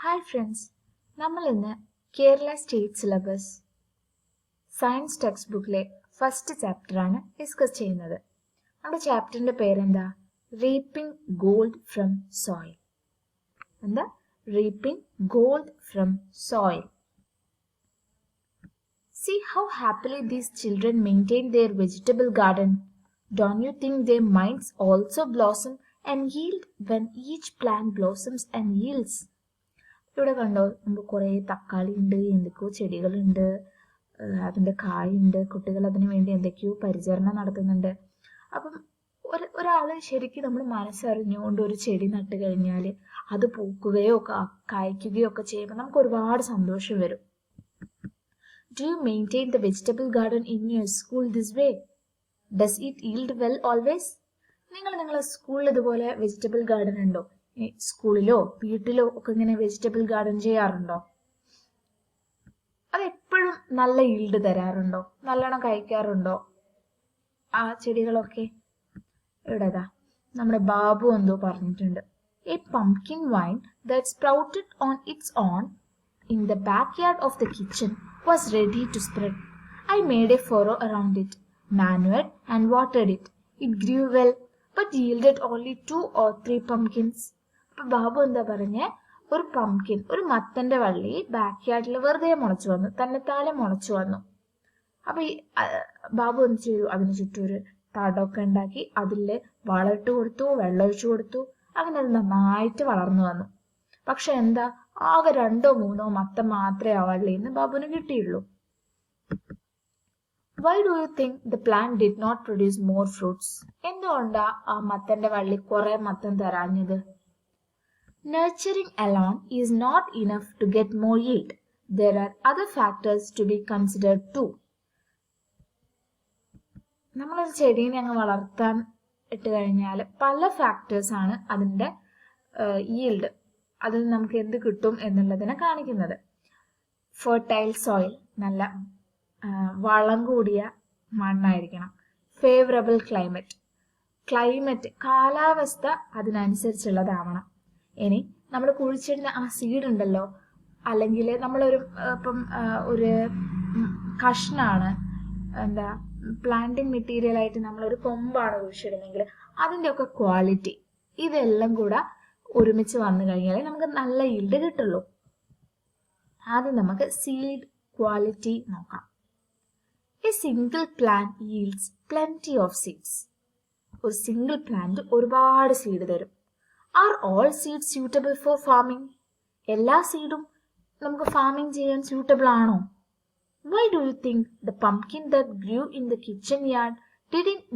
Hi friends, നമ്മൾ ഇന്ന് Kerala state syllabus science text ബുക്കിലെ ഫസ്റ്റ് ചാപ്റ്ററാണ് ഡിസ്കസ് ചെയ്യുന്നത്. നമ്മുടെ ചാപ്റ്ററിന്റെ പേരെന്താ? Reaping gold from soil. എന്താ? Reaping gold from soil. See how happily these children maintain their vegetable garden. Don't you think their minds also blossom and yield when each plant blossoms and yields? ഇവിടെ കണ്ടോ, നമുക്ക് കുറേ തക്കാളി ഉണ്ട്, എന്തൊക്കെയോ ചെടികളുണ്ട്, അതിൻ്റെ കായുണ്ട്. കുട്ടികൾ അതിനു വേണ്ടി എന്തൊക്കെയോ പരിചരണം നടത്തുന്നുണ്ട്. അപ്പം ഒരാൾ ശരിക്കും നമ്മൾ മനസ്സറിഞ്ഞുകൊണ്ട് ഒരു ചെടി നട്ട് കഴിഞ്ഞാൽ അത് പൂക്കുകയോ കായ്ക്കുകയോ ഒക്കെ ചെയ്യുമ്പോൾ നമുക്ക് ഒരുപാട് സന്തോഷം വരും. Do you maintain the vegetable garden in your school this way? Does it yield well always? നിങ്ങളെ സ്കൂളിൽ ഇതുപോലെ വെജിറ്റബിൾ ഗാർഡൻ ഉണ്ടോ? സ്കൂളിലോ വീട്ടിലോ ഒക്കെ ഇങ്ങനെ വെജിറ്റബിൾ ഗാർഡൻ ചെയ്യാറുണ്ടോ? അത് എപ്പോഴും നല്ല ഈൽഡ് തരാറുണ്ടോ? നല്ലോണം കഴിക്കാറുണ്ടോ ആ ചെടികളൊക്കെ? ഇവിടെതാ നമ്മുടെ ബാബു എന്തോ പറഞ്ഞിട്ടുണ്ട്. A pumpkin vine that sprouted on its own in the backyard of the kitchen was ready to spread. I made a furrow around it, manured and watered it. It grew well, but yielded only 2 or 3 pumpkins. അപ്പൊ ബാബു എന്താ പറഞ്ഞ, ഒരു pumpkin, ഒരു മത്തന്റെ വള്ളി back യാർഡിൽ വെറുതെ മുളച്ചു വന്നു, തന്നെത്താലെ മുളച്ചു വന്നു. അപ്പൊ ഈ ബാബു എന്ത് ചെയ്തു? അതിന് ചുറ്റും ഒരു തടമൊക്കെ ഉണ്ടാക്കി അതില് വളമിട്ട് കൊടുത്തു, വെള്ളമൊഴിച്ചു കൊടുത്തു. അങ്ങനെ അത് നന്നായിട്ട് വളർന്നു വന്നു. പക്ഷെ എന്താ, ആകെ 2-3 മത്തം മാത്രമേ ആ വള്ളിയിൽ നിന്ന് ബാബുവിന് കിട്ടിയുള്ളൂ. Why do you think the plant did not produce more fruits? എന്തുകൊണ്ടാ ആ മത്തന്റെ വള്ളി കുറെ മത്തം തരാഞ്ഞത്? Nurturing alone is not enough to get more yield. There are other factors to be considered too. നമ്മളൊരു ചെടീനെ അങ്ങ് വളർത്താൻ ഇട്ട് കഴിഞ്ഞാൽ പല ഫാക്ടേഴ്സ് ആണ് അതിൻ്റെ yield, അതിൽ നമുക്ക് എന്ത് കിട്ടും എന്നുള്ളതിനെ കാണിക്കുന്നത്. ഫെർട്ടൈൽ സോയിൽ, നല്ല വളം കൂടിയ മണ്ണായിരിക്കണം. ഫേവറബിൾ ക്ലൈമറ്റ്, കാലാവസ്ഥ അതിനനുസരിച്ചുള്ളതാവണം. ഇനി നമ്മൾ കുഴിച്ചിടുന്ന ആ സീഡ് ഉണ്ടല്ലോ, അല്ലെങ്കിൽ നമ്മളൊരു ഇപ്പം ഒരു കഷ്ണാണ്, എന്താ പ്ലാന്റിങ് മെറ്റീരിയൽ ആയിട്ട് നമ്മളൊരു കൊമ്പാണ് കുഴിച്ചിടുന്നെങ്കിൽ അതിൻ്റെ ഒക്കെ ക്വാളിറ്റി, ഇതെല്ലാം കൂടെ ഒരുമിച്ച് വന്നു കഴിഞ്ഞാൽ നമുക്ക് നല്ല ഈൽഡ് കിട്ടുള്ളൂ. ആദ്യം നമുക്ക് സീഡ് ക്വാളിറ്റി നോക്കാം. A single plant yields plenty of seeds. ഒരു സിംഗിൾ പ്ലാന്റ് ഒരുപാട് സീഡ് തരും. Are all seeds suitable for farming? എല്ലാ സീഡും നമുക്ക് ഫാമിംഗ് ചെയ്യാൻ സ്യൂട്ടബിൾ ആണോ? Why do you think the pumpkin that grew in the kitchen yard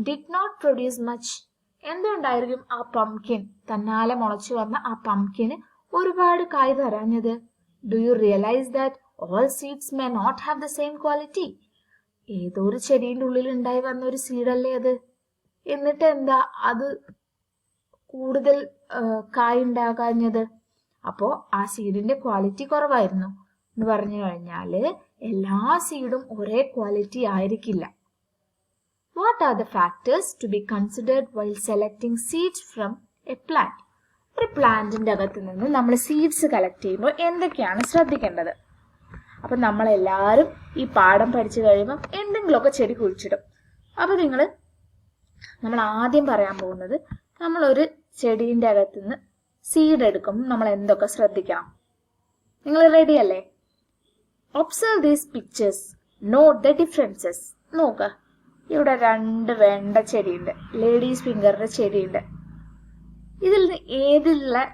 did not produce much? എന്തുകൊണ്ടായിരിക്കും ആ pumpkin, തന്നാലെ മുളച്ചു വന്ന ആ പംകിന് ഒരുപാട് കായ് തരാഞ്ഞത്? Do you realise that all seeds may not have the same quality? ഏതോ ഒരു ചെടീൻ്റെ ഉള്ളിൽ ഉണ്ടായി വന്ന ഒരു സീഡല്ലേ അത്. എന്നിട്ട് എന്താ അത് കൂടുതൽ കായ് ഉണ്ടാകാഞ്ഞത്? അപ്പോ ആ സീഡിന്റെ ക്വാളിറ്റി കുറവായിരുന്നു എന്ന് പറഞ്ഞു കഴിഞ്ഞാല് എല്ലാ സീഡും ഒരേ ക്വാളിറ്റി ആയിരിക്കില്ല. What are the factors to be considered while selecting seeds from a plant? ഒരു പ്ലാന്റിന്റെ അകത്ത് നിന്ന് നമ്മൾ സീഡ്സ് കളക്ട് ചെയ്യുമ്പോൾ എന്തൊക്കെയാണ് ശ്രദ്ധിക്കേണ്ടത്? അപ്പൊ നമ്മളെല്ലാവരും ഈ പാഠം പഠിച്ചു കഴിയുമ്പോൾ എന്തെങ്കിലുമൊക്കെ ചെടി കുഴിച്ചിടും. അപ്പൊ നമ്മൾ ആദ്യം പറയാൻ പോകുന്നത്, നമ്മളൊരു ചെടീൻ്റെ അകത്തുനിന്ന് സീഡ് എടുക്കുമ്പോൾ നമ്മൾ എന്തൊക്കെ ശ്രദ്ധിക്കണം? നിങ്ങൾ റെഡി അല്ലേ? Observe these pictures, note the differences. നോക്ക, ഇവിടെ 2 വെണ്ട ചെടിയുണ്ട്, ലേഡീസ് ഫിംഗറിന്റെ ചെടിയുണ്ട്. ഇതിൽ നിന്ന് ഏതിലുള്ള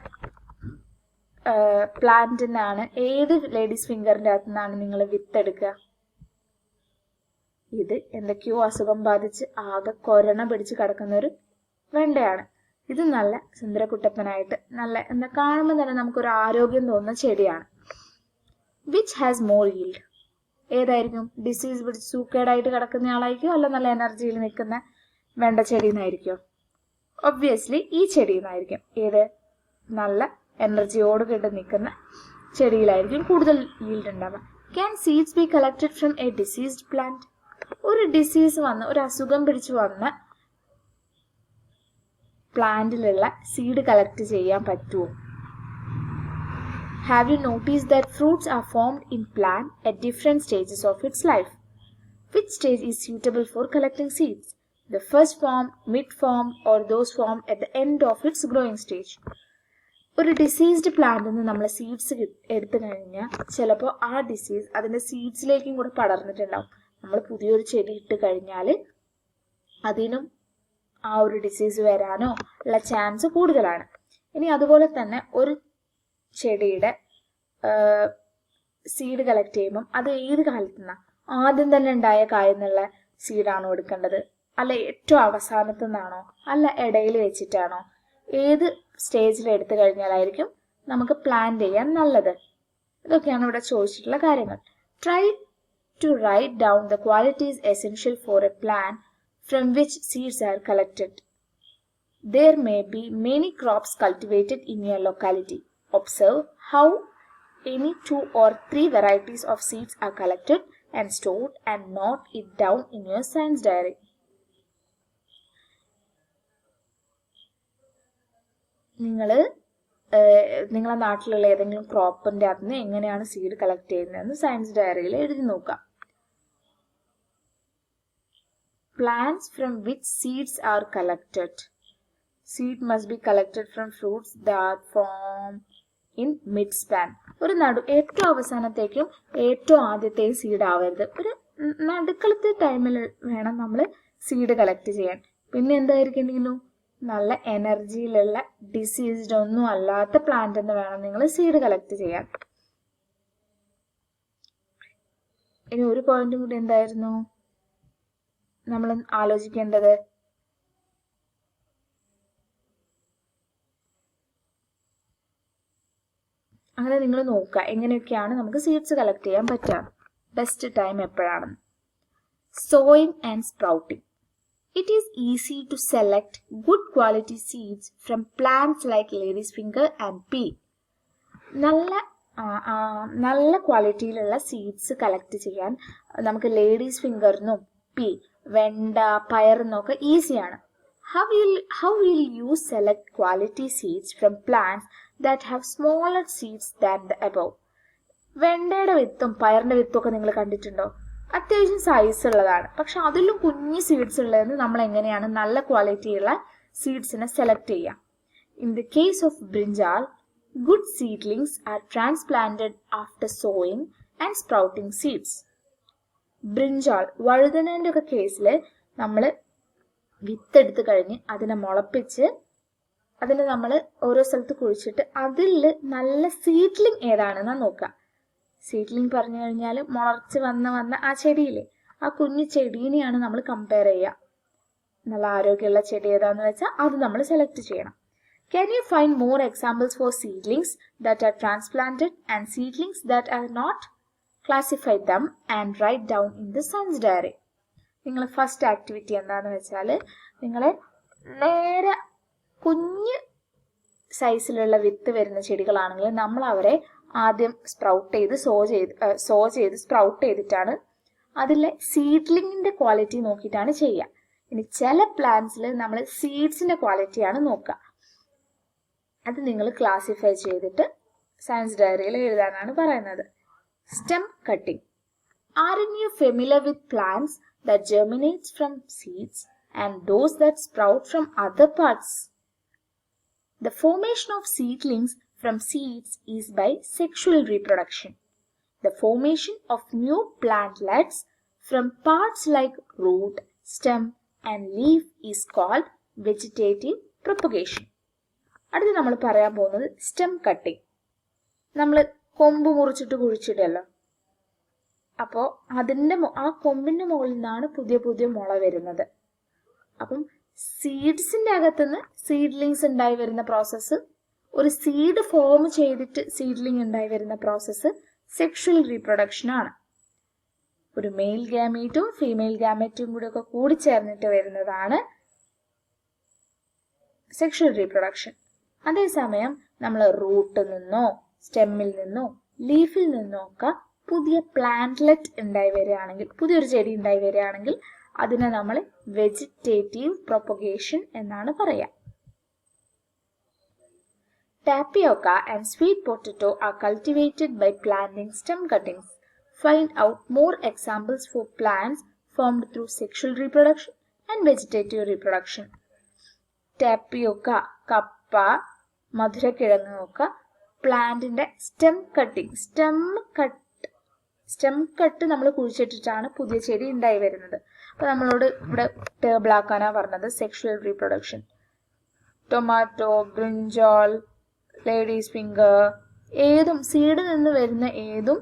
പ്ലാന്റിനാണ്, ഏത് ലേഡീസ് ഫിംഗറിന്റെ അകത്തു നിന്നാണ് നിങ്ങൾ വിത്തെടുക്കുക? ഇത് എന്തൊക്കെയോ അസുഖം ബാധിച്ച് ആകെ കൊരണ പിടിച്ച് കിടക്കുന്ന ഒരു വെണ്ടയാണ്. ഇത് നല്ല സുന്ദരക്കുട്ടപ്പനായിട്ട് നല്ല എന്താ കാണുമ്പോൾ തന്നെ നമുക്കൊരു ആരോഗ്യം തോന്നുന്ന ചെടിയാണ്. Which has more yield? ഏതായിരിക്കും? ഡിസീസ് പിടിച്ച് സൂക്കേടായിട്ട് കിടക്കുന്ന ആളായിരിക്കും, അല്ല നല്ല എനർജിയിൽ നിൽക്കുന്ന വെണ്ട ചെടിയെന്നായിരിക്കും? ഒബ്വിയസ്ലി ഈ ചെടിയെന്നായിരിക്കും. ഏത്? നല്ല എനർജിയോട് കൂടി നിൽക്കുന്ന ചെടിയിലായിരിക്കും കൂടുതൽ yield ഉണ്ടാവുക. Can seeds be collected from A diseased plant? ഒരു ഡിസീസ് വന്ന്, ഒരു അസുഖം പിടിച്ചു വന്ന പ്ലാന്റിലുള്ള സീഡ് കളക്ട് ചെയ്യാൻ പറ്റുമോ? Have you noticed that fruits are formed in plant at different stages of its life? Which stage is suitable for collecting seeds? The first form, mid form, or those formed at the end of its growing stage? ഒരു diseased പ്ലാന്റിൽ നിന്ന് നമ്മൾ seeds എടുത്തു കഴിഞ്ഞാൽ ചിലപ്പോൾ ആ disease അതിൻ്റെ സീഡ്സിലേക്കും കൂടെ പടർന്നിട്ടുണ്ടാവും. നമ്മൾ പുതിയൊരു ചെടി ഇട്ട് കഴിഞ്ഞാൽ അതിനും ആ ഒരു ഡിസീസ് വരാനോ ഉള്ള ചാൻസ് കൂടുതലാണ്. ഇനി അതുപോലെ തന്നെ ഒരു ചെടിയുടെ സീഡ് കളക്ട് ചെയ്യുമ്പം അത് ഏത് കാലത്തു നിന്നാണ്, ആദ്യം തന്നെ ഉണ്ടായ കായെന്നുള്ള സീഡാണോ എടുക്കേണ്ടത്, അല്ല ഏറ്റവും അവസാനത്തു നിന്നാണോ, അല്ല ഇടയിൽ വെച്ചിട്ടാണോ, ഏത് സ്റ്റേജിൽ എടുത്തു കഴിഞ്ഞാലായിരിക്കും നമുക്ക് പ്ലാൻ ചെയ്യാൻ നല്ലത്? ഇതൊക്കെയാണ് ഇവിടെ ചോദിച്ചിട്ടുള്ള കാര്യങ്ങൾ. Try to write down the qualities essential for a plant from which seeds are collected. There may be many crops cultivated in your locality. Observe how any 2 or 3 varieties of seeds are collected and stored and note it down in your science diary. നിങ്ങളുടെ നാട്ടിലുള്ള ഏതെങ്കിലും ക്രോപ്പിന്റെ അകത്ത് നിന്ന് എങ്ങനെയാണ് seed collect ചെയ്യുന്നതെന്ന് science ഡയറിയിൽ എഴുതി നോക്കാം. Plants from which seeds are collected. Seed must be collected from fruits that form in mid-span. ഒരു ഏറ്റവും അവസാനത്തേക്കും ഏറ്റവും ആദ്യത്തെയും സീഡ് ആവരുത്. ഒരു നടുക്കളത്തെ ടൈമിൽ വേണം നമ്മൾ സീഡ് കളക്ട് ചെയ്യാൻ. പിന്നെ എന്തായിരിക്കും, നല്ല എനർജിയിലുള്ള ഡിസീസ്ഡ് ഒന്നും അല്ലാത്ത പ്ലാന്റ് എന്ന് വേണം നിങ്ങൾ സീഡ് കളക്ട് ചെയ്യാൻ. ഇനി ഒരു പോയിന്റും കൂടി എന്തായിരുന്നു നമ്മൾ ആലോചിക്കേണ്ടത്? അങ്ങനെ നിങ്ങൾ നോക്കുക എങ്ങനെയൊക്കെയാണ് നമുക്ക് സീഡ്സ് കളക്ട് ചെയ്യാൻ പറ്റുക, ബെസ്റ്റ് ടൈം എപ്പോഴാണെന്ന്. Sowing and sprouting. It is easy to select good quality seeds from plants like lady's finger and pea. നല്ല ക്വാളിറ്റിയിലുള്ള സീഡ്സ് കളക്ട് ചെയ്യാൻ നമുക്ക് ലേഡീസ് ഫിംഗറിനും പീ, വെണ്ട, പയറെന്നൊക്കെ ഈസിയാണ്. How will you select quality seeds from plants that have smaller seeds than the above? വെണ്ടയുടെ വിത്തും പയറിന്റെ വിത്തും ഒക്കെ നിങ്ങൾ കണ്ടിട്ടുണ്ടോ? അത്യാവശ്യം സൈസ് ഉള്ളതാണ്, പക്ഷെ അതിലും കുഞ്ഞു സീഡ്സ് ഉള്ളതെന്ന് നമ്മൾ എങ്ങനെയാണ് നല്ല ക്വാളിറ്റിയുള്ള സീഡ്സിനെ സെലക്ട് ചെയ്യാം? In the case of brinjal, good seedlings are transplanted after sowing and sprouting seeds. Brinjal, വഴുതനേന്റെ ഒക്കെ കേസിൽ നമ്മൾ വിത്തെടുത്ത് കഴിഞ്ഞ് അതിനെ മുളപ്പിച്ച് അതിനെ നമ്മൾ ഓരോ സ്ഥലത്ത് കുഴിച്ചിട്ട് അതിൽ നല്ല സീഡ്ലിംഗ് ഏതാണെന്നാ നോക്കുക. സീഡ്ലിംഗ് പറഞ്ഞു കഴിഞ്ഞാൽ മുളച്ച് വന്ന ആ ചെടിയില്ലേ, ആ കുഞ്ഞു ചെടീനെയാണ് നമ്മൾ കമ്പയർ ചെയ്യുക. നല്ല ആരോഗ്യമുള്ള ചെടി ഏതാന്ന് വെച്ചാൽ അത് നമ്മൾ സെലക്ട് ചെയ്യണം. Can you find more examples for seedlings that are transplanted and seedlings that are not? Classify them and write down in the science diary. നിങ്ങൾ ഫസ്റ്റ് ആക്ടിവിറ്റി എന്താണെന്ന് വെച്ചാൽ നിങ്ങൾ നേരെ കുഞ്ഞ് സൈസിലുള്ള വിത്ത് വരുന്ന ചെടികളാണെങ്കിൽ നമ്മൾ അവരെ ആദ്യം സ്പ്രൗട്ട് ചെയ്ത് സോ ചെയ്ത് സ്പ്രൗട്ട് ചെയ്തിട്ടാണ് അതിലെ സീഡ്ലിങ്ങിന്റെ ക്വാളിറ്റി നോക്കിയിട്ടാണ് ചെയ്യുക. ഇനി ചില പ്ലാന്റ്സിൽ നമ്മൾ സീഡ്സിന്റെ ക്വാളിറ്റിയാണ് നോക്കുക. അത് നിങ്ങൾ ക്ലാസിഫൈ ചെയ്തിട്ട് സയൻസ് ഡയറിയിൽ എഴുതാനാണ് പറയുന്നത്. Stem cutting. Aren't you familiar with plants that germinates from seeds and those that sprout from other parts? The formation of seedlings from seeds is by sexual reproduction. The formation of new plantlets from parts like root, stem and leaf is called vegetative propagation. അടുത്ത് നമ്മൾ പറയാൻ പോകുന്നത് stem cutting. നമ്മൾ കൊമ്പ് മുറിച്ചിട്ട് കുഴിച്ചിടല്ലോ, അപ്പോൾ ആ കൊമ്പിന്റെ മുകളിൽ നിന്നാണ് പുതിയ പുതിയ മുള വരുന്നത്. അപ്പം സീഡ്സിന്റെ അകത്തുനിന്ന് സീഡ്ലിങ്സ് ഉണ്ടായി വരുന്ന പ്രോസസ്സ്, ഒരു സീഡ് ഫോം ചെയ്തിട്ട് സീഡ്ലിംഗ് ഉണ്ടായി വരുന്ന പ്രോസസ്സ് സെക്ഷുവൽ റീപ്രൊഡക്ഷൻ ആണ്. ഒരു മെയിൽ ഗാമീറ്റും ഫീമെയിൽ ഗാമീറ്റും കൂടി ഒക്കെ കൂടിച്ചേർന്നിട്ട് വരുന്നതാണ് സെക്ഷുവൽ റീപ്രൊഡക്ഷൻ. അതേസമയം നമ്മൾ റൂട്ടിൽ നിന്നോ സ്റ്റെമ്മിൽ നിന്നോ ലീഫിൽ നിന്നോ ഒക്കെ പുതിയ പ്ലാന്റ്ലെറ്റ് ഉണ്ടായി വരികയാണെങ്കിൽ, പുതിയൊരു ചെടി ഉണ്ടായി വരികയാണെങ്കിൽ അതിനെ നമ്മൾ വെജിറ്റേറ്റീവ് പ്രൊപ്പഗേഷൻ എന്നാണ് പറയുക. Tapioca and sweet potato are cultivated by planting stem cuttings. Find out more examples for plants formed through sexual reproduction and vegetative reproduction. Tapioca, കപ്പ, മധുരക്കിഴങ്ങ് ഒക്കെ പ്ലാന്റിന്റെ സ്റ്റെം കട്ട് നമ്മൾ കുഴിച്ചിട്ടിട്ടാണ് പുതിയ ചെടി ഉണ്ടായി വരുന്നത്. അപ്പോൾ നമ്മളോട് ഇവിടെ ടേബിൾ ആക്കാനാണ് പറഞ്ഞത്. Sexual reproduction, tomato, brinjal, ladies finger, ഏതും സീഡിൽ നിന്ന് വരുന്ന ഏതും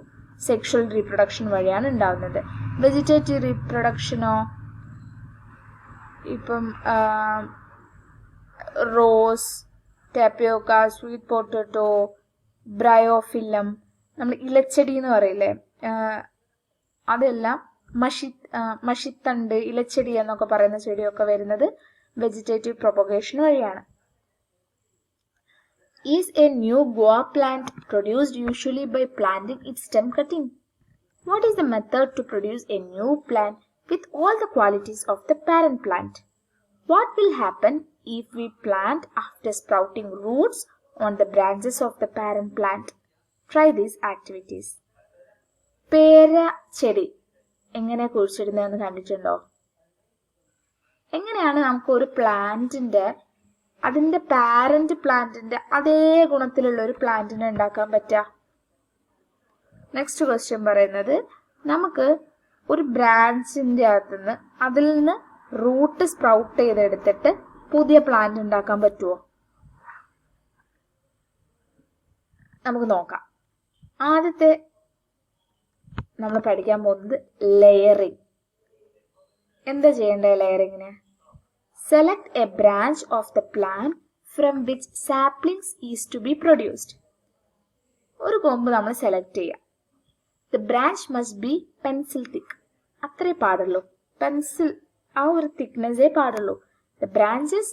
സെക്ഷുവൽ റീപ്രൊഡക്ഷൻ വഴിയാണ് ഉണ്ടാകുന്നത്. വെജിറ്റേറ്റീവ് റീപ്രൊഡക്ഷനോ ഇപ്പം rose, tapioca, sweet potato, bryophyllum, നമ്മൾ ഇലച്ചെടി എന്ന് പറയില്ലേ, അതെല്ലാം മഷിത്തണ്ട്, ഇലച്ചെടി എന്നൊക്കെ പറയുന്ന ചെടിയൊക്കെ വരുന്നത് വെജിറ്റേറ്റീവ് പ്രൊപ്പഗേഷൻ വഴിയാണ്. Is a new guava plant produced usually by planting its stem cutting? What is the method to produce a new plant with all the qualities of the parent plant? What will happen if we plant after sprouting roots on the branches of the parent plant? Try these activities. പേര ചെടി എങ്ങനെ കുഴിച്ചിടുന്നതെന്ന് കണ്ടിട്ടുണ്ടോ? എങ്ങനെയാണ് നമുക്ക് ഒരു പ്ലാന്റിന്റെ അതിന്റെ parent പ്ലാന്റിന്റെ അതേ ഗുണത്തിലുള്ള ഒരു പ്ലാന്റിനെ ഉണ്ടാക്കാൻ പറ്റുക? നെക്സ്റ്റ് ക്വസ്റ്റ്യൻ പറയുന്നത്, നമുക്ക് ഒരു ബ്രാഞ്ചിന്റെ അകത്തുനിന്ന് അതിൽ നിന്ന് റൂട്ട് സ്പ്രൗട്ട് ചെയ്തെടുത്തിട്ട് പുതിയ പ്ലാന്റ് ഉണ്ടാക്കാൻ പറ്റുമോ? നമുക്ക് നോക്കാം. ആദ്യത്തെ നമ്മൾ പഠിക്കാൻ പോകുന്നത് ലെയറിംഗ്. എന്താ ചെയ്യേണ്ടത് ലെയറിങ്ങിന്? Select a branch of the plant from which saplings is to be produced. ഒരു കൊമ്പ് നമ്മൾ സെലക്ട് ചെയ്യാം. The branch must be pencil thick. അത്രേ പാടുള്ളൂ. പെൻസിൽ ആ ഒരു തിക്നെസ്സേ പാടുള്ളൂ. The branches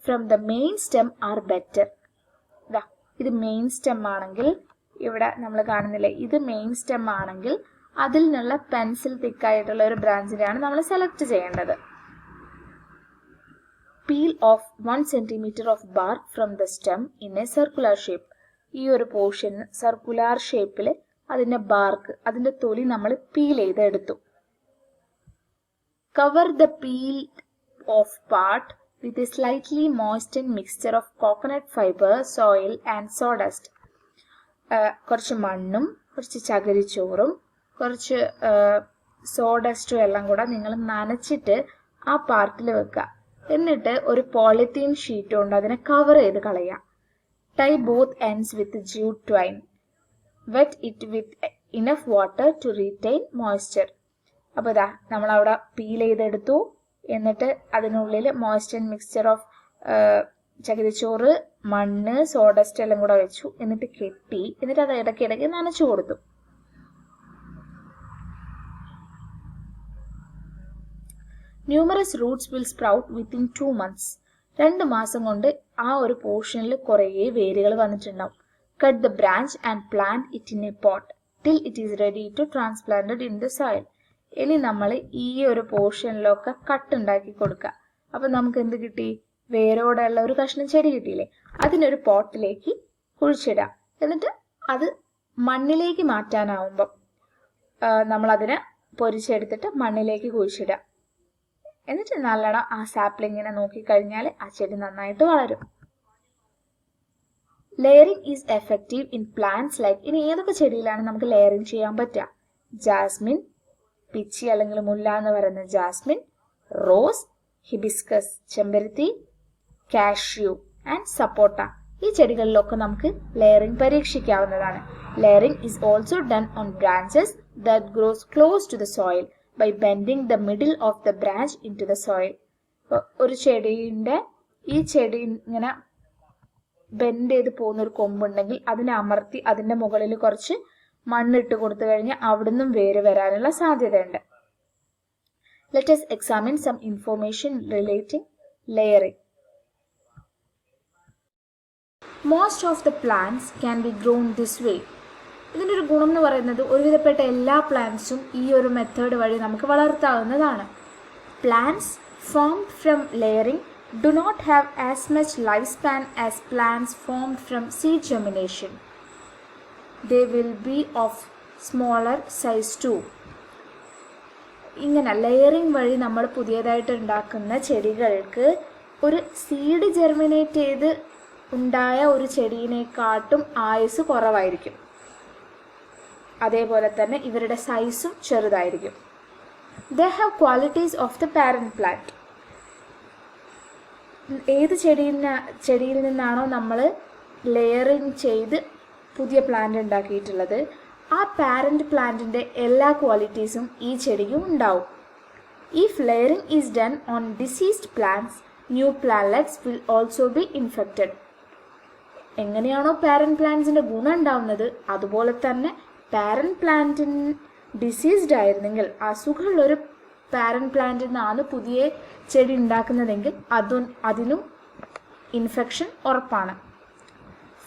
from the main stem are better. ഇത് മെയിൻ സ്റ്റെം ആണെങ്കിൽ, ഇവിടെ നമ്മൾ കാണുന്നില്ലേ, ഇത് മെയിൻ സ്റ്റെം ആണെങ്കിൽ അതിൽ നിന്നുള്ള പെൻസിൽ തിക്കായിട്ടുള്ള ഒരു ബ്രാഞ്ചിനെയാണ് നമ്മൾ സെലക്ട് ചെയ്യേണ്ടത്. Peel off 1 centimeter of bark from the stem in a circular shape. ഈ ഒരു പോർഷൻ സർക്കുലാർ ഷേപ്പിൽ അതിന്റെ ബാർക്ക്, അതിന്റെ തൊലി നമ്മൾ പീൽ ചെയ്തെടുത്തു. Cover the peeled off part with a slightly moistened mixture of coconut fiber, soil and sawdust. കുറച്ച് മണ്ണും കുറച്ച് ചകിരിച്ചോറും കുറച്ച് സോഡസ്റ്റും എല്ലാം കൂടെ നിങ്ങൾ നനച്ചിട്ട് ആ പാർട്ടിൽ വെക്കുക. എന്നിട്ട് ഒരു പോളിത്തീൻ ഷീറ്റ് കൊണ്ട് അതിനെ കവർ ചെയ്ത് കളയാം. Tie both ends with jute twine. Wet it with enough water to retain moisture. അപ്പോൾ ഇതാ നമ്മൾ അവിടെ പീൽ ചെയ്തെടുത്തു. എന്നിട്ട് അതിനുള്ളിൽ മോയ്സ്ചർ മിക്സ്ചർ ഓഫ് ചകിരിച്ചോറ്, മണ്ണ്, സോഡസ്റ്റ് എല്ലാം കൂടെ വെച്ചു. എന്നിട്ട് കെട്ടി, എന്നിട്ട് അത് ഇടയ്ക്കിടയ്ക്ക് നനച്ചു കൊടുത്തു. Numerous roots will sprout within 2 months. 2 മാസം കൊണ്ട് ആ ഒരു പോർഷനിൽ കുറേ വേരുകൾ വന്നിട്ടുണ്ടാവും. Cut the branch and plant it in a pot till it is ready to transplanted in the soil. ഇനി നമ്മൾ ഈ ഒരു പോർഷനിലൊക്കെ കട്ട് ഉണ്ടാക്കി കൊടുക്കുക. അപ്പൊ നമുക്ക് എന്ത് കിട്ടി? വേരോടെയുള്ള ഒരു കഷ്ണം ചെടി കിട്ടിയില്ലേ? അതിനൊരു പോട്ടിലേക്ക് കുഴിച്ചിടാം. എന്നിട്ട് അത് മണ്ണിലേക്ക് മാറ്റാനാവുമ്പം നമ്മൾ അതിനെ പൊരിച്ചെടുത്തിട്ട് മണ്ണിലേക്ക് കുഴിച്ചിടാം. എന്നിട്ട് നല്ലോണം ആ സാപ്ലിങ്ങിനെ നോക്കിക്കഴിഞ്ഞാൽ ആ ചെടി നന്നായിട്ട് വളരും. Layering is effective in plants like, ഇനി ഏതൊക്കെ ചെടിയിലാണ് നമുക്ക് ലെയറിംഗ് ചെയ്യാൻ പറ്റുക? ജാസ്മിൻ, പിച്ചി അല്ലെങ്കിൽ മുല്ല എന്ന് പറയുന്ന ജാസ്മിൻ, റോസ്, ഹിബിസ്കസ് ചെമ്പരത്തി, കാഷ്യൂ ആൻഡ് സപ്പോട്ട. ഈ ചെടികളിലൊക്കെ നമുക്ക് ലെയറിംഗ് പരീക്ഷിക്കാവുന്നതാണ്. Layering is also done on branches that grows close to the soil by bending the middle of the branch into the soil. ഒരു ചെടിയുടെ ഈ ചെടി ഇങ്ങനെ ബെൻഡ് ചെയ്ത് പോകുന്ന ഒരു കൊമ്പുണ്ടെങ്കിൽ അതിനെ അമർത്തി അതിന്റെ മുകളിൽ കുറച്ച് മണ്ണിട്ട് കൊടുത്തു കഴിഞ്ഞാൽ അവിടുന്ന് വേര് വരാനുള്ള സാധ്യതയുണ്ട്. Let us examine some information relating layering. Most of the plants can be grown this way. ഇതിൻ്റെ ഒരു ഗുണം എന്ന് പറയുന്നത് ഒരുവിധപ്പെട്ട എല്ലാ പ്ലാന്റ്സും ഈ ഒരു മെത്തേഡ് വഴി നമുക്ക് വളർത്താവുന്നതാണ്. Plants formed from layering do not have as much lifespan as plants formed from seed germination. They will be of smaller size too. ഇങ്ങനെ ലെയറിംഗ് വഴി നമ്മൾ പുതിയതായിട്ട് ഉണ്ടാക്കുന്ന ചെടികൾക്ക് ഒരു സീഡ് ജെർമിനേറ്റ് ചെയ്ത് ഉണ്ടായ ഒരു ചെടീനെക്കാട്ടും ആയുസ് കുറവായിരിക്കും. അതേപോലെ തന്നെ ഇവരുടെ സൈസും ചെറുതായിരിക്കും. They have qualities of the parent plant. ഏത് ചെടിയിൽ നിന്നാണോ നമ്മൾ ലെയറിങ് ചെയ്ത് പുതിയ പ്ലാന്റ് ഉണ്ടാക്കിയിട്ടുള്ളത്, ആ പാരന്റ് പ്ലാന്റിൻ്റെ എല്ലാ ക്വാളിറ്റീസും ഈ ചെടിക്കും ഉണ്ടാവും. If layering is done on deceased plants, new plantlets will also be infected. എങ്ങനെയാണോ പാരന്റ് പ്ലാന്റ്സിൻ്റെ ഗുണം ഉണ്ടാവുന്നത്, അതുപോലെ തന്നെ പാരന്റ് പ്ലാന്റിന് ഡിസീസ്ഡ് ആയിരുന്നെങ്കിൽ, അസുഖമുള്ളൊരു പാരന്റ് പ്ലാന്റിൽ നിന്നാണ് പുതിയ ചെടി ഉണ്ടാക്കുന്നതെങ്കിൽ അതിനും ഇൻഫെക്ഷൻ ഉറപ്പാണ്.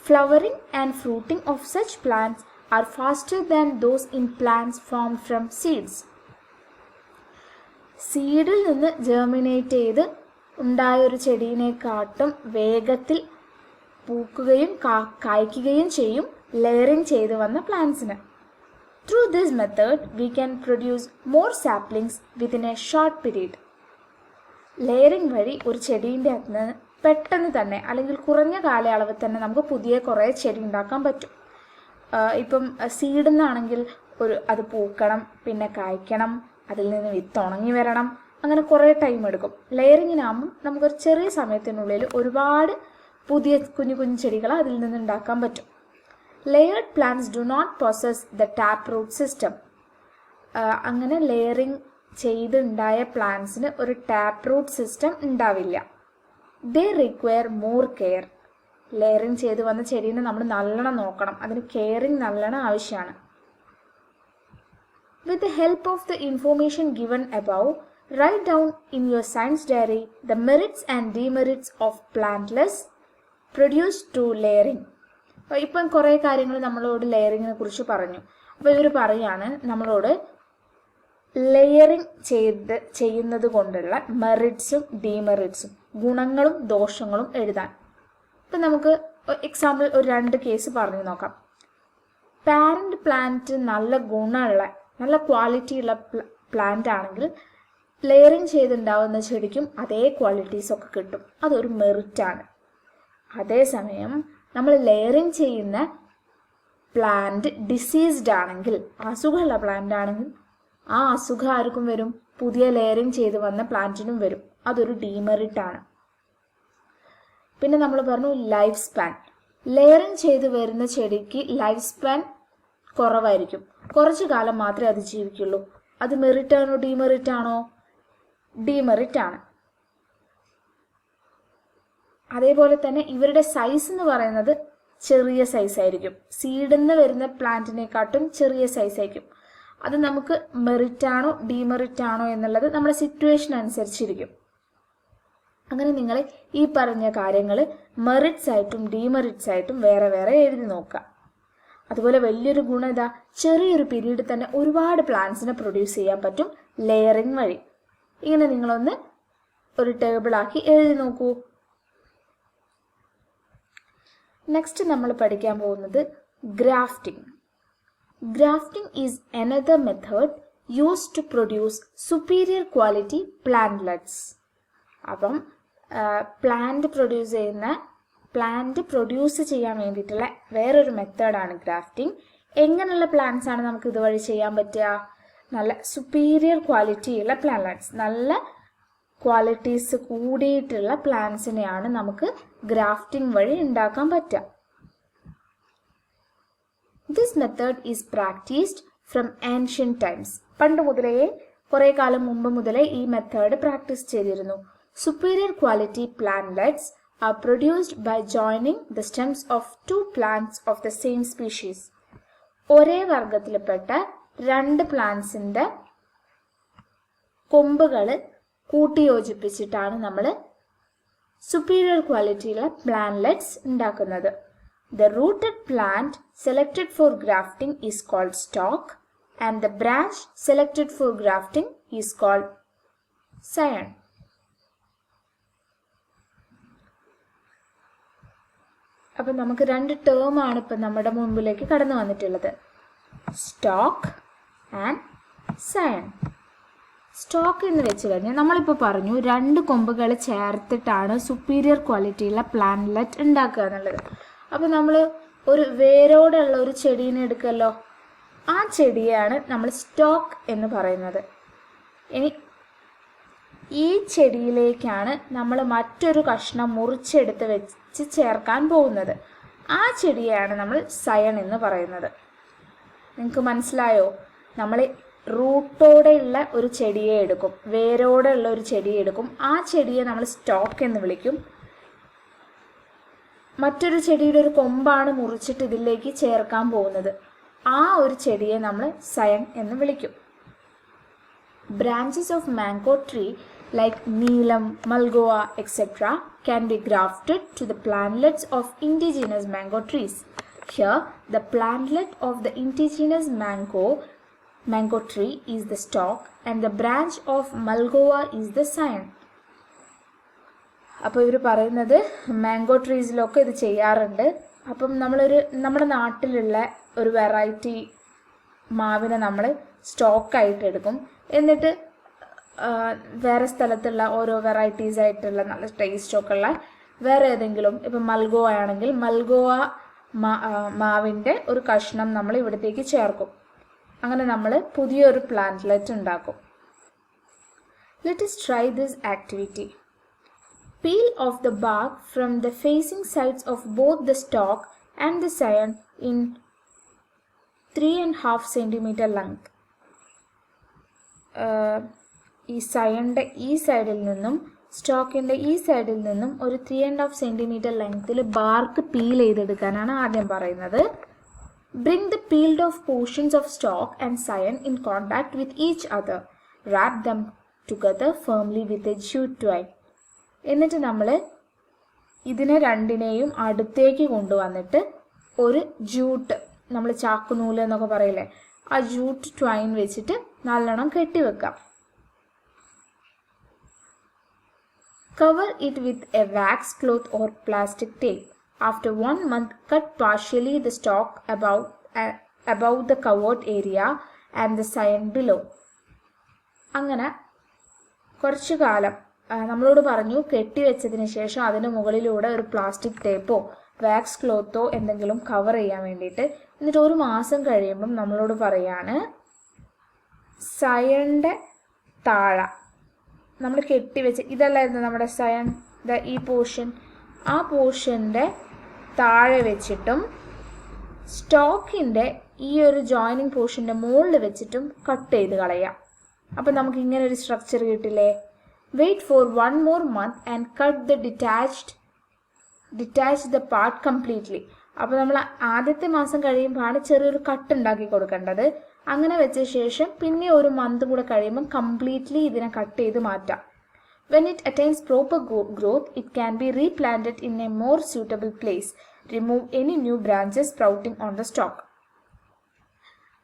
Flowering and fruiting of such plants are faster than those in plants formed from seeds. സീഡിൽ നിന്ന് ജെർമിനേറ്റ് ചെയ്ത് ഉണ്ടായ ഒരു ചെടീനെക്കാട്ടും വേഗത്തിൽ പൂക്കുകയും കായ്ക്കുകയും ചെയ്യും ലെയറിംഗ് ചെയ്ത് വന്ന പ്ലാന്റ്സിന്. Through this method, we can produce more saplings within a short period. Layering വഴി ഒരു ചെടീൻ്റെ അകത്ത് പെട്ടെന്ന് തന്നെ അല്ലെങ്കിൽ കുറഞ്ഞ കാലയളവിൽ തന്നെ നമുക്ക് പുതിയ കുറേ ചെടി ഉണ്ടാക്കാൻ പറ്റും. ഇപ്പം സീഡിൽ നിന്നാണെങ്കിൽ അത് പൂക്കണം, പിന്നെ കായ്ക്കണം, അതിൽ നിന്ന് വിത്ത് ഉണങ്ങി വരണം, അങ്ങനെ കുറേ ടൈം എടുക്കും. ലെയറിങ്ങിനാകുമ്പം നമുക്കൊരു ചെറിയ സമയത്തിനുള്ളിൽ ഒരുപാട് പുതിയ കുഞ്ഞു കുഞ്ഞു ചെടികൾ അതിൽ നിന്ന് ഉണ്ടാക്കാൻ പറ്റും. Layered plants do not possess the taproot system. അങ്ങനെ ലെയറിംഗ് ചെയ്തുണ്ടായ പ്ലാന്റ്സിന് ഒരു ടാപ്പ്റൂട്ട് സിസ്റ്റം ഉണ്ടാവില്ല. They require more care. Layering ചെയ്ത് വന്ന ചെടീനെ നമ്മൾ നല്ലോണം നോക്കണം, അതിന് കെയറിങ് നല്ലോണം ആവശ്യമാണ്. With the help of the information given above, write down in your science diary the merits and demerits of plantlets produced through layering. ഇപ്പം കുറേ കാര്യങ്ങൾ നമ്മളോട് ലെയറിങ്ങിനെ കുറിച്ച് പറഞ്ഞു. അപ്പോൾ ഇവർ പറയാണ് നമ്മളോട് ലെയറിങ് ചെയ്യുന്നത് കൊണ്ടുള്ള മെറിറ്റ്സും ഡീമെറിറ്റ്സും, ഗുണങ്ങളും ദോഷങ്ങളും എഴുതാൻ. ഇപ്പം നമുക്ക് എക്സാമ്പിൾ ഒരു 2 കേസ് പറഞ്ഞു നോക്കാം. പാരന്റ് പ്ലാന്റ് നല്ല ഗുണമുള്ള നല്ല ക്വാളിറ്റിയുള്ള പ്ലാന്റ് ആണെങ്കിൽ ലെയറിങ് ചെയ്തുണ്ടാവുന്ന ചെടിക്കും അതേ ക്വാളിറ്റീസൊക്കെ കിട്ടും, അതൊരു മെറിറ്റാണ്. അതേസമയം നമ്മൾ ലെയറിങ് ചെയ്യുന്ന പ്ലാന്റ് ഡിസീസ്ഡ് ആണെങ്കിൽ, അസുഖമുള്ള പ്ലാന്റ് ആണെങ്കിൽ ആ അസുഖം ആർക്കും വരും, പുതിയ ലെയറിങ് ചെയ്ത് വന്ന പ്ലാന്റിനും വരും, അതൊരു ഡീമെറിറ്റാണ്. പിന്നെ നമ്മൾ പറഞ്ഞു ലൈഫ് സ്പാൻ. ലെയറിങ് ചെയ്ത് വരുന്ന ചെടിക്ക് ലൈഫ് സ്പാൻ കുറവായിരിക്കും, കുറച്ചു കാലം മാത്രമേ അത് ജീവിക്കുള്ളൂ. അത് മെറിറ്റാണോ ഡീമെറിറ്റാണോ? ഡീമെറിറ്റാണ്. അതേപോലെ തന്നെ ഇവരുടെ സൈസ് എന്ന് പറയുന്നത് ചെറിയ സൈസായിരിക്കും, സീഡിൽ നിന്ന് വരുന്ന പ്ലാന്റിനെക്കാട്ടും ചെറിയ സൈസായിരിക്കും. അത് നമുക്ക് മെറിറ്റാണോ ഡീമെറിറ്റാണോ എന്നുള്ളത് നമ്മുടെ സിറ്റുവേഷൻ അനുസരിച്ചിരിക്കും. അങ്ങനെ നിങ്ങൾ ഈ പറഞ്ഞ കാര്യങ്ങൾ മെറിറ്റ്സ് ആയിട്ടും ഡീമെറിറ്റ്സ് ആയിട്ടും വേറെ വേറെ എഴുതി നോക്കുക. അതുപോലെ വലിയൊരു ഗുണം ഇതാ, ചെറിയൊരു പീരീഡിൽ തന്നെ ഒരുപാട് പ്ലാന്റ്സിനെ പ്രൊഡ്യൂസ് ചെയ്യാൻ പറ്റും ലെയറിംഗ് വഴി. ഇങ്ങനെ നിങ്ങളൊന്ന് ഒരു ടേബിളാക്കി എഴുതി നോക്കൂ. നെക്സ്റ്റ് നമ്മൾ പഠിക്കാൻ പോകുന്നത് grafting. Grafting is another method used to produce superior quality plantlets. അപ്പം പ്ലാന്റ് പ്രൊഡ്യൂസ് ചെയ്യാൻ വേണ്ടിയിട്ടുള്ള വേറൊരു മെത്തേഡാണ് ഗ്രാഫ്റ്റിംഗ്. എങ്ങനെയുള്ള പ്ലാന്റ്സ് ആണ് നമുക്ക് ഇതുവഴി ചെയ്യാൻ പറ്റുക? നല്ല സുപ്പീരിയർ ക്വാളിറ്റിയുള്ള പ്ലാന്റ്സ്, നല്ല ക്വാളിറ്റീസ് കൂടിയിട്ടുള്ള പ്ലാന്റ്സിനെയാണ് നമുക്ക് ഗ്രാഫ്റ്റിംഗ് വഴി ഉണ്ടാക്കാൻ പറ്റുക. This method is practiced from ancient times. പണ്ട് മുതലേ, കുറേ കാലം മുമ്പ് മുതലേ ഈ മെത്തേഡ് പ്രാക്ടീസ് ചെയ്തിരുന്നു. Superior quality plantlets are produced by joining the stems of 2 plants of the same species. ഒരേ വർഗത്തിൽപ്പെട്ട 2 പ്ലാന്റ്സിന്റെ കൊമ്പുകൾ കൂട്ടിയോജിപ്പിച്ചിട്ടാണ് നമ്മൾ സുപ്പീരിയർ ക്വാളിറ്റിയുള്ള പ്ലാന്റ്ലെറ്റ്സ് ഉണ്ടാക്കുന്നത്. The rooted plant selected for grafting is called stalk, and the branch selected for grafting is called scion. അപ്പം നമുക്ക് 2 ടേമാണ് ഇപ്പം നമ്മുടെ മുമ്പിലേക്ക് കടന്നു വന്നിട്ടുള്ളത്, സ്റ്റോക്ക് ആൻഡ് സയൻ. സ്റ്റോക്ക് എന്ന് വെച്ച് കഴിഞ്ഞാൽ നമ്മളിപ്പോൾ പറഞ്ഞു 2 കൊമ്പുകൾ ചേർത്തിട്ടാണ് സുപ്പീരിയർ ക്വാളിറ്റിയുള്ള പ്ലാന്റ്ലെറ്റ് ഉണ്ടാക്കുക എന്നുള്ളത്. അപ്പോൾ നമ്മൾ ഒരു വേരോടുള്ള ഒരു ചെടീനെ എടുക്കല്ലോ, ആ ചെടിയാണ് നമ്മൾ സ്റ്റോക്ക് എന്ന് പറയുന്നത്. ഇനി ഈ ചെടിയിലേക്കാണ് നമ്മൾ മറ്റൊരു കഷ്ണം മുറിച്ചെടുത്ത് വെച്ച് ചേർക്കാൻ പോകുന്നത്. ആ ചെടിയാണ് നമ്മൾ സയൺ എന്ന് പറയുന്നത്. നിങ്ങൾക്ക് മനസ്സിലായോ? നമ്മൾ റൂട്ടോടെയുള്ള ഒരു ചെടിയെ എടുക്കും, വേരോടെയുള്ള ഒരു ചെടിയെ എടുക്കും, ആ ചെടിയെ നമ്മൾ സ്റ്റോക്ക് എന്ന് വിളിക്കും. മറ്റൊരു ചെടിയുടെ ഒരു കൊമ്പാണ് മുറിച്ചിട്ട് ഇതിലേക്ക് ചേർക്കാൻ പോകുന്നത്, ആ ഒരു ചെടിയെ നമ്മൾ സയൺ എന്ന് വിളിക്കും. Branches of mango tree like Neelam, Malgoa, etc. can be grafted to the plantlets of indigenous mango trees. Here, the plantlet of the indigenous mango tree is the stalk and the branch of Malgoa is the scion. അപ്പോൾ ഇവർ പറയുന്നത് mango ട്രീസിലൊക്കെ ഇത് ചെയ്യാറുണ്ട്. അപ്പം നമ്മുടെ നാട്ടിലുള്ള ഒരു variety മാവിനെ നമ്മൾ സ്റ്റോക്കായിട്ട് എടുക്കും, എന്നിട്ട് വേറെ സ്ഥലത്തുള്ള ഓരോ വെറൈറ്റീസ് ആയിട്ടുള്ള നല്ല ടേസ്റ്റൊക്കെ ഉള്ള വേറെ ഏതെങ്കിലും, ഇപ്പം മൽഗോവ ആണെങ്കിൽ മൽഗോവ മാവിൻ്റെ ഒരു കഷ്ണം നമ്മൾ ഇവിടത്തേക്ക് ചേർക്കും. അങ്ങനെ നമ്മൾ പുതിയൊരു പ്ലാന്റ്ലെറ്റ് ഉണ്ടാക്കും. Let us try this activity. Peel off the bark from the facing sides of both the stalk and the scion in 3.5 cm length. ഈ സയണിൻ്റെ ഈ സൈഡിൽ നിന്നും സ്റ്റോക്കിൻ്റെ ഈ സൈഡിൽ നിന്നും ഒരു 3.5 cm ലെങ്ത്തിൽ ബാർക്ക് പീൽ ചെയ്തെടുക്കാനാണ് ആദ്യം പറയുന്നത്. Bring the peeled off portions of stalk and scion in contact with each other. Wrap them together firmly with a jute twine. എന്നിട്ട് നമ്മൾ ഇതിനെ രണ്ടിനെയും അടുത്തേക്ക് കൊണ്ടുവന്നിട്ട് ഒരു ജൂട്ട്, നമ്മൾ ചാക്കുനൂല് എന്നൊക്കെ പറയില്ലേ, ആ ജൂട്ട് ട്വൈൻ വെച്ചിട്ട് നല്ലോണം കെട്ടിവെക്കാം. Cover it with a wax cloth or plastic tape. After 1 month, cut partially the stalk above the covered area and the scion below. അങ്ങനെ കുറച്ചു കാലം നമ്മളോട് പറഞ്ഞു കെട്ടിവെച്ചതിന് ശേഷം അതിന് മുകളിലൂടെ ഒരു പ്ലാസ്റ്റിക് ടേപ്പോ വാക്സ് ക്ലോത്തോ എന്തെങ്കിലും കവർ ചെയ്യാൻ വേണ്ടിയിട്ട്. എന്നിട്ട് 1 മാസം കഴിയുമ്പം നമ്മളോട് പറയാണ് സയണിൻ്റെ താഴെ നമ്മൾ കെട്ടിവെച്ച് ഇതല്ലായിരുന്നു നമ്മുടെ സയൺ, ഈ പോർഷൻ, ആ പോർഷൻ്റെ താഴെ വെച്ചിട്ടും സ്റ്റോക്കിൻ്റെ ഈ ഒരു ജോയിനിങ് പോർഷൻ്റെ മുകളിൽ വെച്ചിട്ടും കട്ട് ചെയ്ത് കളയാം. അപ്പം നമുക്ക് ഇങ്ങനെ ഒരു സ്ട്രക്ചർ കിട്ടില്ലേ. Wait for 1 more month and cut the detach the part completely. അപ്പോൾ നമ്മൾ ആദ്യത്തെ മാസം കഴിയുമ്പോഴാണ് ചെറിയൊരു കട്ട് ഉണ്ടാക്കി കൊടുക്കേണ്ടത്. അങ്ങനെ വെച്ച ശേഷം പിന്നെ 1 മന്ത് കൂടെ കഴിയുമ്പോൾ കംപ്ലീറ്റ്ലി ഇതിനെ കട്ട് ചെയ്ത് മാറ്റാം. When it attains proper growth, it can be replanted in a more suitable place. Remove any new branches sprouting on the stalk.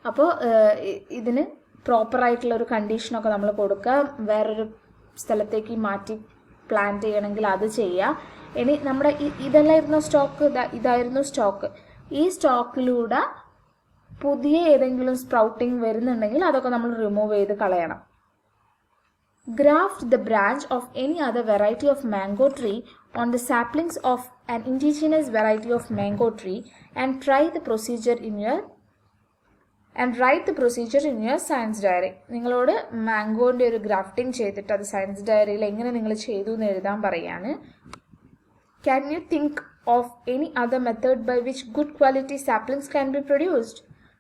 അപ്പോൾ ഇതിന് പ്രോപ്പറായിട്ടുള്ള ഒരു കണ്ടീഷനൊക്കെ നമ്മൾ കൊടുക്കുക. വേറൊരു സ്ഥലത്തേക്ക് മാറ്റി പ്ലാന്റ് ചെയ്യണമെങ്കിൽ അത് ചെയ്യുക. ഇനി നമ്മുടെ ഇതല്ലായിരുന്നു സ്റ്റോക്ക്, ഇതായിരുന്നു സ്റ്റോക്ക്. ഈ സ്റ്റോക്കിലൂടെ പുതിയ ഏതെങ്കിലും സ്പ്രൗട്ടിങ് വരുന്നുണ്ടെങ്കിൽ അതൊക്കെ നമ്മൾ റിമൂവ് ചെയ്ത് കളയണം. Graft the branch of any other variety of mango tree on the saplings of an indigenous variety of mango tree and write the procedure in your science diary. നിങ്ങളോട് മാംഗോൻ്റെ ഒരു ഗ്രാഫ്റ്റിംഗ് ചെയ്തിട്ട് അത് science ഡയറിയിൽ എങ്ങനെ നിങ്ങൾ ചെയ്തു എന്ന് എഴുതാൻ പറയാണ്. Can you think of any other method by which good quality saplings can be produced?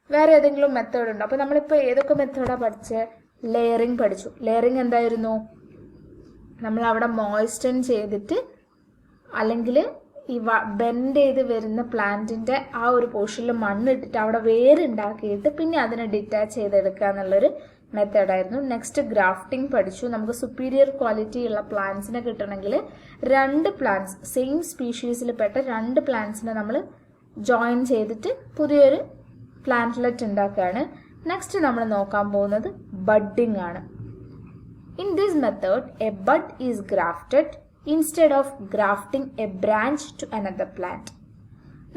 വേറെ ഏതെങ്കിലും മെത്തേഡ് ഉണ്ടോ? അപ്പോൾ നമ്മളിപ്പോൾ ഏതൊക്കെ മെത്തേഡാണ് പഠിച്ചത്? ലെയറിങ് പഠിച്ചു. ലെയറിങ് എന്തായിരുന്നു? നമ്മൾ അവിടെ മോയ്സ്റ്റൻ ചെയ്തിട്ട് അല്ലെങ്കിൽ ഈ ബെൻഡ് ചെയ്ത് വരുന്ന പ്ലാന്റിൻ്റെ ആ ഒരു പോർഷനിൽ മണ്ണിട്ടിട്ട് അവിടെ വേരുണ്ടാക്കിയിട്ട് പിന്നെ അതിനെ ഡിറ്റാച്ച് ചെയ്തെടുക്കുക എന്നുള്ളൊരു മെത്തേഡായിരുന്നു. നെക്സ്റ്റ് ഗ്രാഫ്റ്റിംഗ് പഠിച്ചു. നമുക്ക് സുപ്പീരിയർ ക്വാളിറ്റി ഉള്ള പ്ലാന്റ്സിനെ കിട്ടണമെങ്കിൽ 2 പ്ലാന്റ്സ് സെയിം സ്പീഷീസിൽ പെട്ട 2 പ്ലാന്റ്സിനെ നമ്മൾ ജോയിൻ ചെയ്തിട്ട് പുതിയൊരു പ്ലാന്റ്ലെറ്റ് ഉണ്ടാക്കുകയാണ്. നെക്സ്റ്റ് നമ്മൾ നോക്കാൻ പോകുന്നത് ബഡ്ഡിംഗ് ആണ്. In this method A bud is grafted instead of grafting a branch to another plant.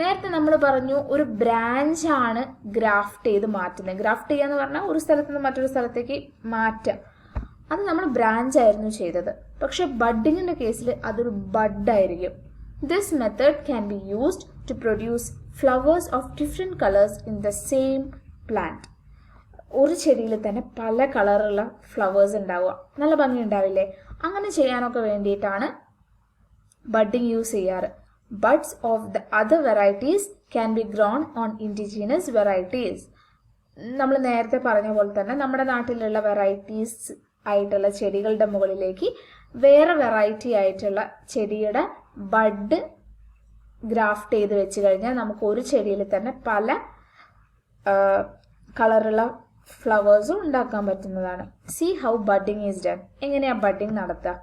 നേരത്തെ നമ്മൾ പറഞ്ഞു ഒരു ബ്രാഞ്ച് ആണ് ഗ്രാഫ്റ്റ് ചെയ്ത് മാറ്റുന്നത്. ഗ്രാഫ്റ്റ് ചെയ്യാന്ന് പറഞ്ഞാൽ ഒരു സ്ഥലത്ത് നിന്ന് മറ്റൊരു സ്ഥലത്തേക്ക് മാറ്റുക. അത് നമ്മൾ ബ്രാഞ്ച് ആയിരുന്നു ചെയ്തത്. പക്ഷെ ബഡ്ഡിങ്ങിന്റെ കേസിൽ അതൊരു ബഡായിരിക്കും. This method can be used to produce flowers of different colours in the same plant. ഒരു ചെടിയിൽ തന്നെ പല കളറുള്ള ഫ്ലവേഴ്സ് ഉണ്ടാവുക, നല്ല ഭംഗി ഉണ്ടാവില്ലേ? അങ്ങനെ ചെയ്യാനൊക്കെ വേണ്ടിയിട്ടാണ് ബഡ്ഡിങ് യൂസ് ചെയ്യാറ്. Buds of the other varieties can be grown on indigenous varieties. നമ്മൾ നേരത്തെ പറഞ്ഞ പോലെ തന്നെ നമ്മുടെ നാട്ടിലുള്ള വെറൈറ്റീസ് ആയിട്ടുള്ള ചെടികളുടെ മുകളിലേക്ക് വേറെ വെറൈറ്റി ആയിട്ടുള്ള ചെടിയുടെ ബഡ് ഗ്രാഫ്റ്റ് ചെയ്ത് വെച്ച് കഴിഞ്ഞാൽ നമുക്ക് ഒരു ചെടിയിൽ തന്നെ പല കളറുള്ള ഫ്ലവേഴ്സും ഉണ്ടാക്കാൻ പറ്റുന്നതാണ്. See how budding is done. എങ്ങനെയാ ബഡ്ഡിങ് നടത്തുക?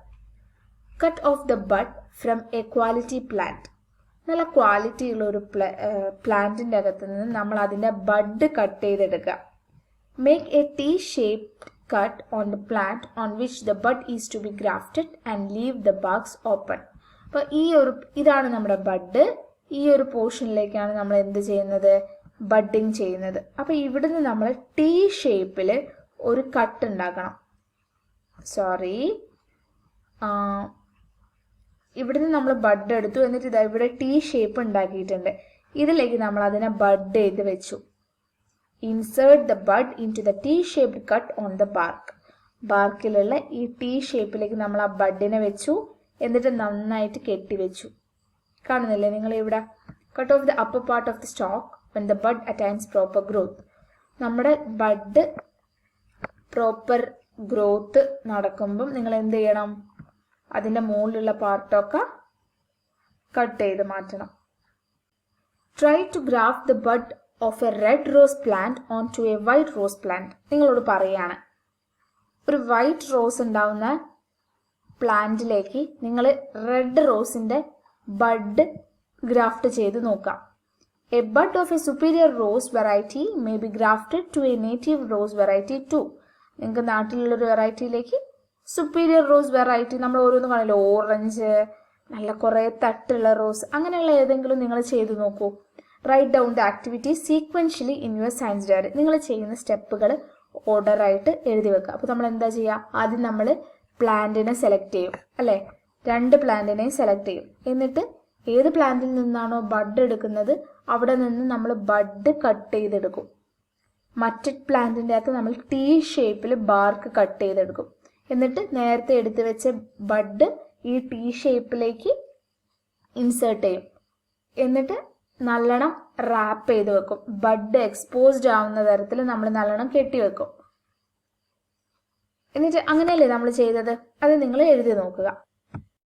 Cut off the bud from a quality plant. നല്ല ക്വാളിറ്റി ഉള്ള ഒരു പ്ലാന്റിന്റെ അകത്ത് നിന്ന് നമ്മൾ അതിന്റെ ബഡ് കട്ട് ചെയ്തെടുക്കുക. Make a T shaped cut on the plant on which the bud is to be grafted and leave the bags open. അപ്പൊ ഇതാണ് നമ്മുടെ ബഡ്. ഈ ഒരു പോർഷനിലേക്കാണ് നമ്മൾ എന്ത് ചെയ്യുന്നത്? ബഡ്ഡിങ് ചെയ്യുന്നത്. അപ്പൊ ഇവിടുന്ന് നമ്മൾ ടീ ഷേപ്പിൽ ഒരു കട്ട് ഉണ്ടാക്കണം. ഇവിടുന്ന് നമ്മൾ ബഡ് എടുത്തു, എന്നിട്ട് ഇതാ ഇവിടെ ടീ ഷേപ്പ് ഉണ്ടാക്കിയിട്ടുണ്ട്. ഇതിലേക്ക് നമ്മൾ അതിനെ ബഡ് ചെയ്ത് വെച്ചു. Insert the bud into the T shaped cut on the bark. ബാർക്കിലുള്ള ഈ ടീ ഷേപ്പിലേക്ക് നമ്മൾ ആ ബഡിനെ വെച്ചു, എന്നിട്ട് നന്നായിട്ട് കെട്ടിവെച്ചു. കാണുന്നില്ലേ നിങ്ങൾ ഇവിടെ? Cut off the upper part of the stock when the bud attains proper growth. നമ്മുടെ ബഡ് പ്രോപ്പർ ഗ്രോത്ത് നടക്കുമ്പം നിങ്ങൾ എന്ത് ചെയ്യണം? അതിൻ്റെ മുകളിലുള്ള പാർട്ടൊക്കെ കട്ട് ചെയ്ത് മാറ്റണം. Try to graft the bud of a red rose plant on to a white rose plant. നിങ്ങളോട് പറയാണ്, ഒരു വൈറ്റ് റോസ് ഉണ്ടാവുന്ന പ്ലാന്റിലേക്ക് നിങ്ങൾ റെഡ് റോസിന്റെ ബഡ് ഗ്രാഫ്റ്റ് ചെയ്ത് നോക്കാം. A bud of a superior rose variety may be grafted to a native rose variety too. നിങ്ങൾക്ക് നാട്ടിലുള്ളൊരു വെറൈറ്റിയിലേക്ക് superior rose variety, നമ്മൾ ഓരോന്ന് കാണില്ല, ഓറഞ്ച്, നല്ല കുറേ തട്ടുള്ള റോസ്, അങ്ങനെയുള്ള ഏതെങ്കിലും നിങ്ങൾ ചെയ്തു നോക്കൂ. Write down the activity sequentially in your science diary. നിങ്ങൾ ചെയ്യുന്ന സ്റ്റെപ്പുകൾ ഓർഡറായിട്ട് എഴുതി വെക്കുക. അപ്പോൾ നമ്മൾ എന്താ ചെയ്യുക? ആദ്യം നമ്മൾ പ്ലാന്റിനെ സെലക്ട് ചെയ്യും, അല്ലേ? 2 പ്ലാന്റിനെയും സെലക്ട് ചെയ്യും. എന്നിട്ട് ഏത് പ്ലാന്റിൽ നിന്നാണോ ബഡ് എടുക്കുന്നത് അവിടെ നിന്ന് നമ്മൾ ബഡ് കട്ട് ചെയ്തെടുക്കും. മറ്റു പ്ലാന്റിൻ്റെ അകത്ത് നമ്മൾ ടീ ഷേപ്പിൽ ബാർക്ക് കട്ട് ചെയ്തെടുക്കും. എന്നിട്ട് നേരത്തെ എടുത്തു വെച്ച ബഡ് ഈ ടീ ഷേപ്പിലേക്ക് ഇൻസേർട്ട് ചെയ്യും. എന്നിട്ട് നല്ലോണം റാപ്പ് ചെയ്ത് വെക്കും. ബഡ് എക്സ്പോസ്ഡ് ആവുന്ന തരത്തിൽ നമ്മൾ നല്ലോണം കെട്ടിവെക്കും. എന്നിട്ട് അങ്ങനെയല്ലേ നമ്മൾ ചെയ്തത്? അത് നിങ്ങൾ എഴുതി നോക്കുക.